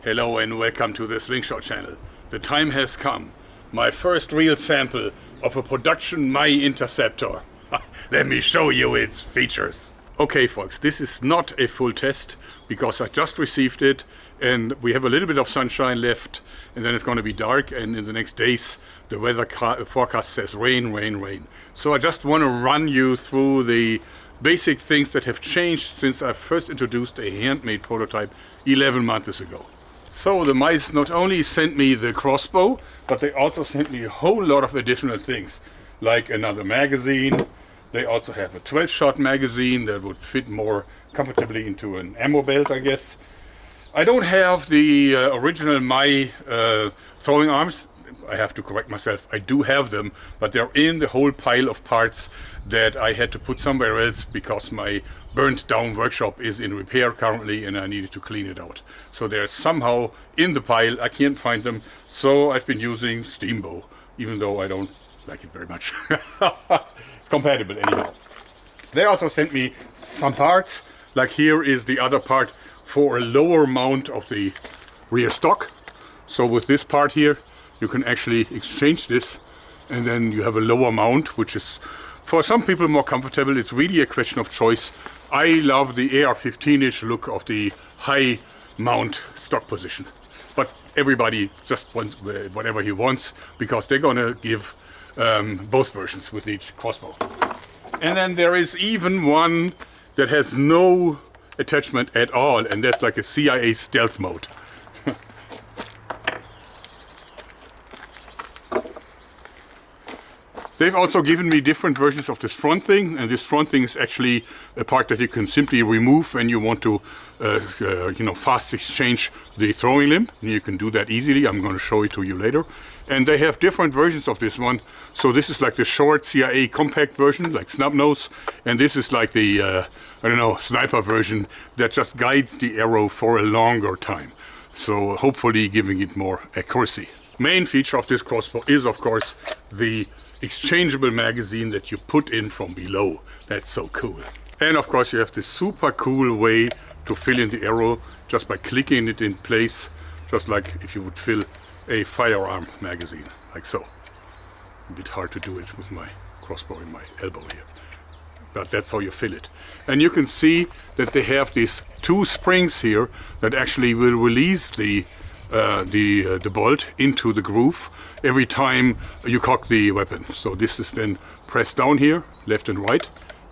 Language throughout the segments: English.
Hello and welcome to the Slingshot channel. The time has come. My first real sample of a production My Interceptor. Let me show you its features. Okay folks, this is not a full test because I just received it and we have a little bit of sunshine left and then it's going to be dark, and in the next days the weather forecast says rain, rain, rain. So I just want to run you through the basic things that have changed since I first introduced a handmade prototype 11 months ago. So the mice not only sent me the crossbow, but they also sent me a whole lot of additional things, like another magazine. They also have a 12-shot magazine that would fit more comfortably into an ammo belt, I guess. I don't have the original My throwing arms. I have to correct myself. I do have them, but they're in the whole pile of parts that I had to put somewhere else because my burnt down workshop is in repair currently and I needed to clean it out. So they're somehow in the pile. I can't find them. So I've been using Steambow, even though I don't like it very much. It's compatible anyhow. They also sent me some parts. Like here is the other part for a lower mount of the rear stock. So with this part here, you can actually exchange this and then you have a lower mount, which is for some people more comfortable. It's really a question of choice. I love the AR-15-ish look of the high mount stock position. But everybody just wants whatever he wants because they're gonna give both versions with each crossbow. And then there is even one that has no attachment at all, and that's like a CIA stealth mode. They've also given me different versions of this front thing, and this front thing is actually a part that you can simply remove when you want to fast exchange the throwing limb. You can do that easily. I'm going to show it to you later. And they have different versions of this one. So this is like the short CIA compact version, like snub nose, and this is like the sniper version that just guides the arrow for a longer time. So hopefully giving it more accuracy. Main feature of this crossbow is of course the exchangeable magazine that you put in from below. That's so cool. And of course you have this super cool way to fill in the arrow just by clicking it in place, just like if you would fill a firearm magazine, like so. A bit hard to do it with my crossbow in my elbow here, but that's how you fill it. And you can see that they have these two springs here that actually will release the bolt into the groove every time you cock the weapon. So this is then pressed down here, left and right,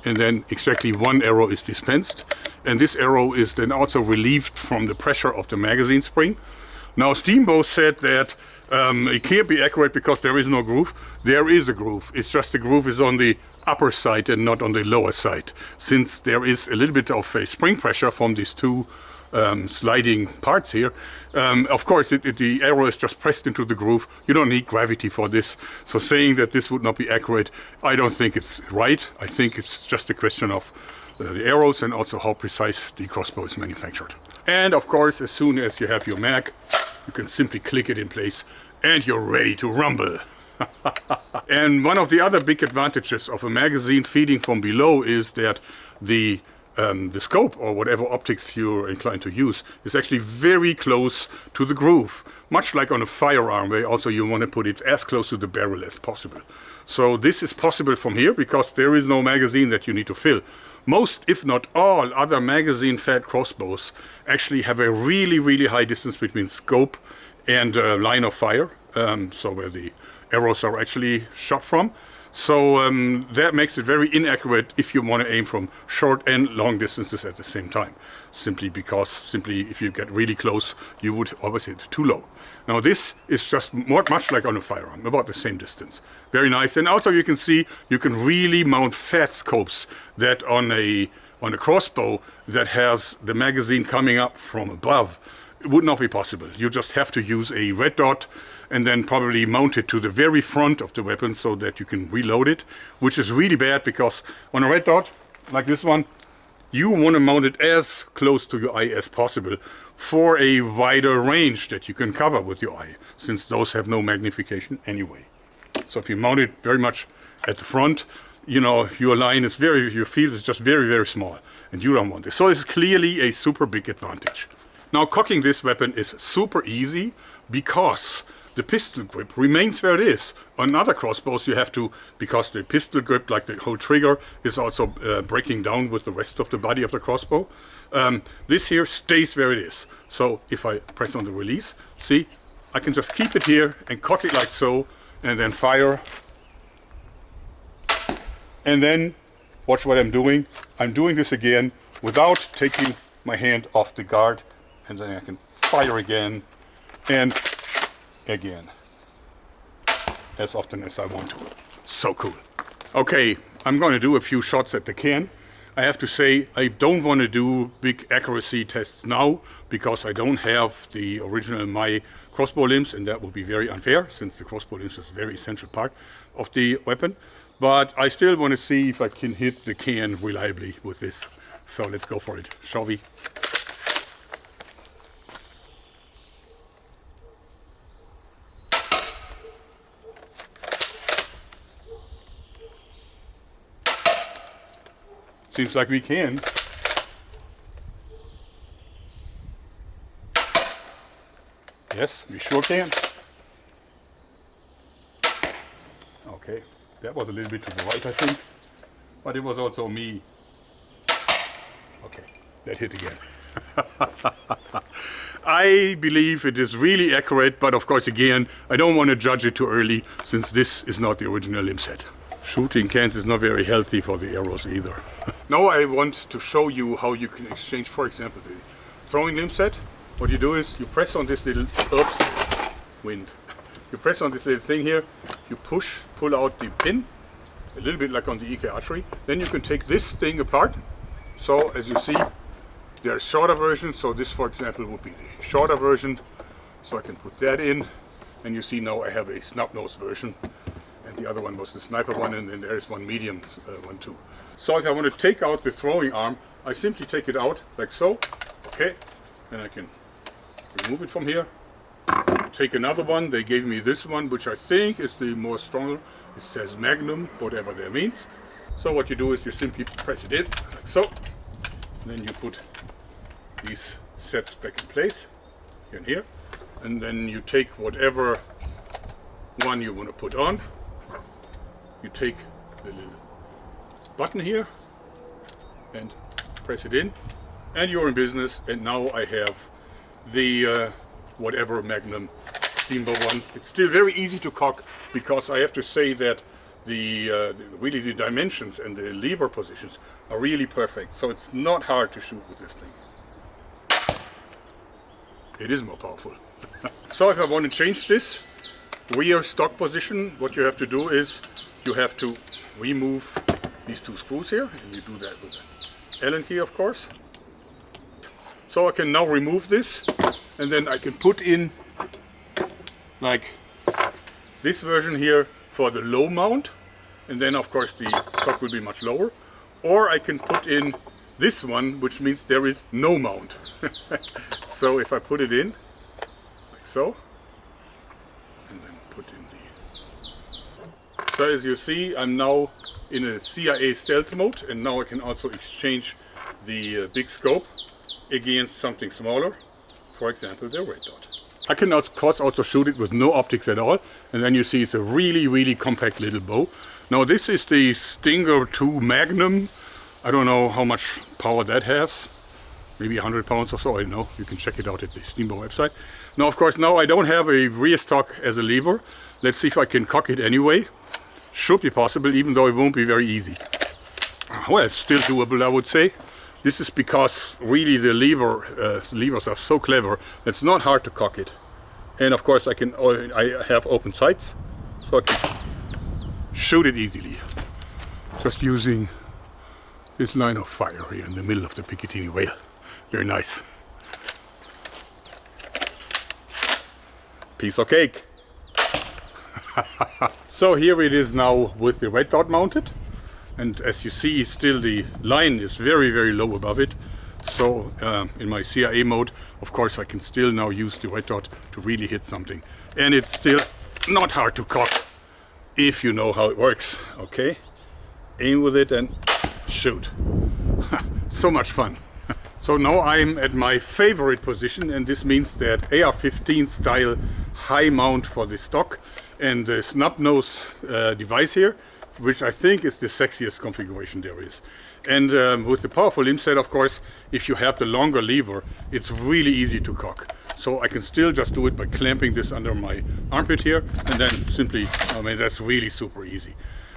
and then exactly one arrow is dispensed. And this arrow is then also relieved from the pressure of the magazine spring. Now Steambow said that it can't be accurate because there is no groove. There is a groove. It's just the groove is on the upper side and not on the lower side, since there is a little bit of a spring pressure from these two sliding parts here. Of course the arrow is just pressed into the groove. You don't need gravity for this. So saying that this would not be accurate, I don't think it's right. I think it's just a question of the arrows and also how precise the crossbow is manufactured. And of course, as soon as you have your mag, you can simply click it in place and you're ready to rumble. And one of the other big advantages of a magazine feeding from below is that the scope or whatever optics you're inclined to use is actually very close to the groove, much like on a firearm where also you want to put it as close to the barrel as possible. So this is possible from here because there is no magazine that you need to fill. Most, if not all, other magazine-fed crossbows actually have a really, really high distance between scope and line of fire, so where the arrows are actually shot from. So that makes it very inaccurate if you want to aim from short and long distances at the same time. Simply because if you get really close, you would always hit too low. Now this is just much like on a firearm, about the same distance. Very nice. And also you can see you can really mount fat scopes that on a crossbow that has the magazine coming up from above. It would not be possible. You just have to use a red dot and then probably mount it to the very front of the weapon so that you can reload it, which is really bad because on a red dot, like this one, you want to mount it as close to your eye as possible for a wider range that you can cover with your eye, since those have no magnification anyway. So if you mount it very much at the front, you know, your field is just very, very small, and you don't want this. So it's clearly a super big advantage. Now cocking this weapon is super easy because the pistol grip remains where it is. On other crossbows you have to, because the pistol grip, like the whole trigger, is also breaking down with the rest of the body of the crossbow. This here stays where it is. So if I press on the release, see, I can just keep it here and cock it like so, and then fire. And then, watch what I'm doing. I'm doing this again without taking my hand off the guard, and then I can fire again and again, as often as I want to. So cool. Okay, I'm going to do a few shots at the can. I have to say, I don't want to do big accuracy tests now because I don't have the original my crossbow limbs, and that would be very unfair since the crossbow limbs is a very essential part of the weapon. But I still want to see if I can hit the can reliably with this. So let's go for it, shall we? Seems like we can. Yes, we sure can. Okay, that was a little bit to the right, I think, but it was also me. Okay, that hit again. I believe it is really accurate, but of course, again, I don't want to judge it too early since this is not the original limb set. Shooting cans is not very healthy for the arrows either. Now I want to show you how you can exchange, for example, the throwing limb set. What you do is you press on this little, oops, wind. You press on this little thing here, you pull out the pin, a little bit like on the EK archery. Then you can take this thing apart. So as you see, there are shorter versions. So this, for example, would be the shorter version. So I can put that in, and you see now I have a snub-nosed version. And the other one was the sniper one, and then there is one medium one too. So if I want to take out the throwing arm, I simply take it out like so. Okay, and I can remove it from here. Take another one. They gave me this one, which I think is the more stronger. It says Magnum, whatever that means. So what you do is you simply press it in like so. And then you put these sets back in place here and here. And then you take whatever one you want to put on. You take the little button here and press it in, and you're in business. And now I have the whatever Magnum Steamboat one. It's still very easy to cock because I have to say that really the dimensions and the lever positions are really perfect. So it's not hard to shoot with this thing. It is more powerful. So if I want to change this rear stock position, what you have to do is you have to remove these two screws here, and you do that with an Allen key, of course. So I can now remove this, and then I can put in like this version here for the low mount, and then of course the stock will be much lower. Or I can put in this one, which means there is no mount. So if I put it in like so, and then put in the... So as you see, I'm now in a CIA stealth mode, and now I can also exchange the big scope against something smaller, for example the red dot. I can of course also shoot it with no optics at all, and then you see it's a really compact little bow. Now this is the Stinger 2 Magnum. I don't know how much power that has, maybe 100 pounds or so, I don't know. You can check it out at the Steamboat website. Now of course now I don't have a rear stock as a lever. Let's see if I can cock it anyway. Should be possible, even though it won't be very easy. Well, it's still doable, I would say. This is because really the levers are so clever. It's not hard to cock it. And of course I have open sights, so I can shoot it easily. Just using this line of fire here in the middle of the Picatinny whale. Very nice. Piece of cake. So here it is now with the red dot mounted. And as you see, still the line is very low above it. So in my CIA mode, of course, I can still now use the red dot to really hit something. And it's still not hard to cock if you know how it works. Okay, aim with it and shoot. So much fun. So now I'm at my favorite position, and this means that AR-15 style high mount for the stock and the snub nose device here, which I think is the sexiest configuration there is. And with the powerful limb set, of course, if you have the longer lever, it's really easy to cock. So I can still just do it by clamping this under my armpit here, and then simply, I mean, that's really super easy.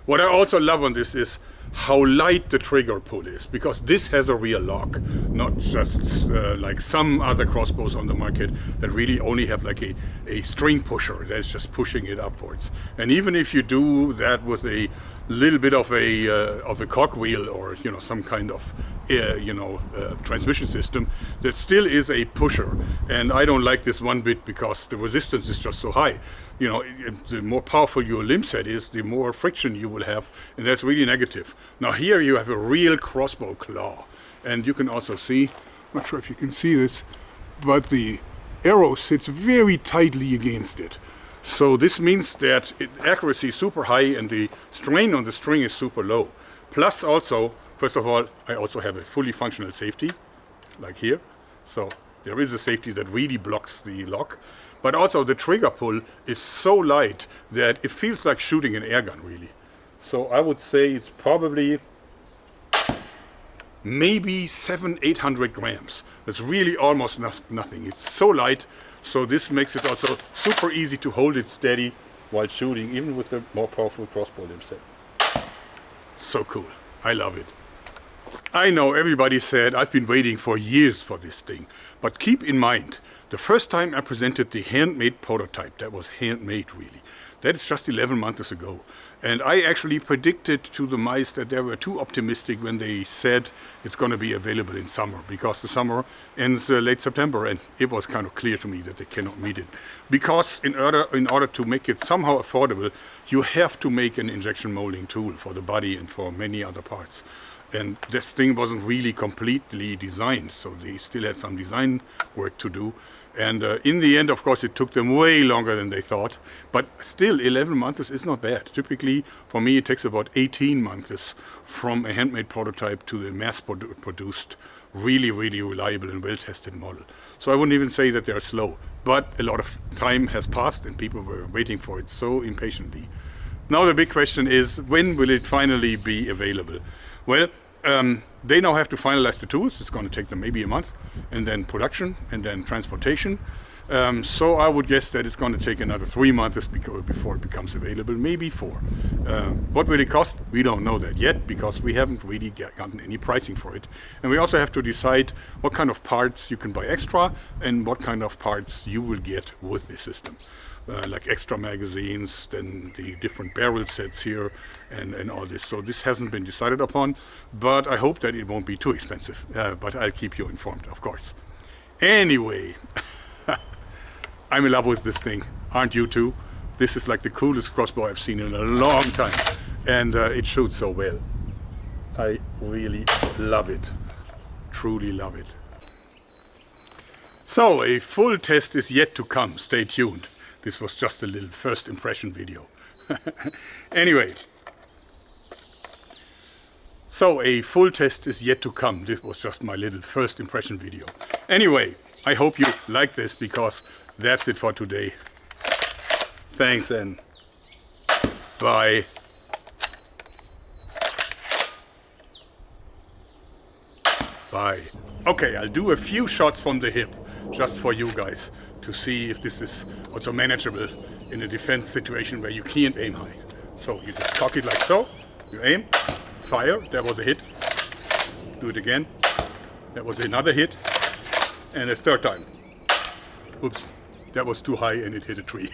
What I also love on this is how light the trigger pull is, because this has a real lock, not just like some other crossbows on the market that really only have like a string pusher that's just pushing it upwards. And even if you do that with a little bit of a cogwheel or some kind of transmission system, that still is a pusher, and I don't like this one bit because the resistance is just so high. The more powerful your limb set is, the more friction you will have, and that's really negative. Now here you have a real crossbow claw, and you can also see, I'm not sure if you can see this, but the arrow sits very tightly against it. So this means that accuracy is super high and the strain on the string is super low. Plus also, first of all, I also have a fully functional safety, like here. So there is a safety that really blocks the lock. But also the trigger pull is so light that it feels like shooting an air gun, really. So I would say it's probably maybe 700-800 grams. That's really almost nothing. It's so light, so this makes it also super easy to hold it steady while shooting, even with the more powerful crossbow limb set. So cool. I love it. I know everybody said I've been waiting for years for this thing, but keep in mind, the first time I presented the handmade prototype, that was handmade really, that is just 11 months ago. And I actually predicted to the mice that they were too optimistic when they said it's going to be available in summer, because the summer ends late September, and it was kind of clear to me that they cannot meet it. Because in order to make it somehow affordable, you have to make an injection molding tool for the body and for many other parts. And this thing wasn't really completely designed, so they still had some design work to do. And in the end, of course, it took them way longer than they thought. But still, 11 months is not bad. Typically, for me, it takes about 18 months from a handmade prototype to the mass-produced, really, really reliable and well-tested model. So I wouldn't even say that they're slow. But a lot of time has passed, and people were waiting for it so impatiently. Now the big question is, when will it finally be available? Well, they now have to finalize the tools. It's going to take them maybe a month, and then production, and then transportation. So I would guess that it's going to take another 3 months before it becomes available, maybe 4. What will it cost? We don't know that yet, because we haven't really gotten any pricing for it. And we also have to decide what kind of parts you can buy extra, and what kind of parts you will get with the system. Like extra magazines, then the different barrel sets here, and all this. So this hasn't been decided upon, but I hope that it won't be too expensive. But I'll keep you informed, of course. Anyway, I'm in love with this thing. Aren't you too? This is like the coolest crossbow I've seen in a long time, and it shoots so well. I really love it. Truly love it. So a full test is yet to come. Stay tuned. This was just a little first impression video. Anyway, so a full test is yet to come. This was just my little first impression video. Anyway, I hope you like this, because that's it for today. Thanks and bye. Bye. Okay, I'll do a few shots from the hip, just for you guys, to see if this is also manageable in a defense situation where you can't aim high. So you just cock it like so, you aim, fire, that was a hit. Do it again, that was another hit, and a third time. Oops, that was too high and it hit a tree.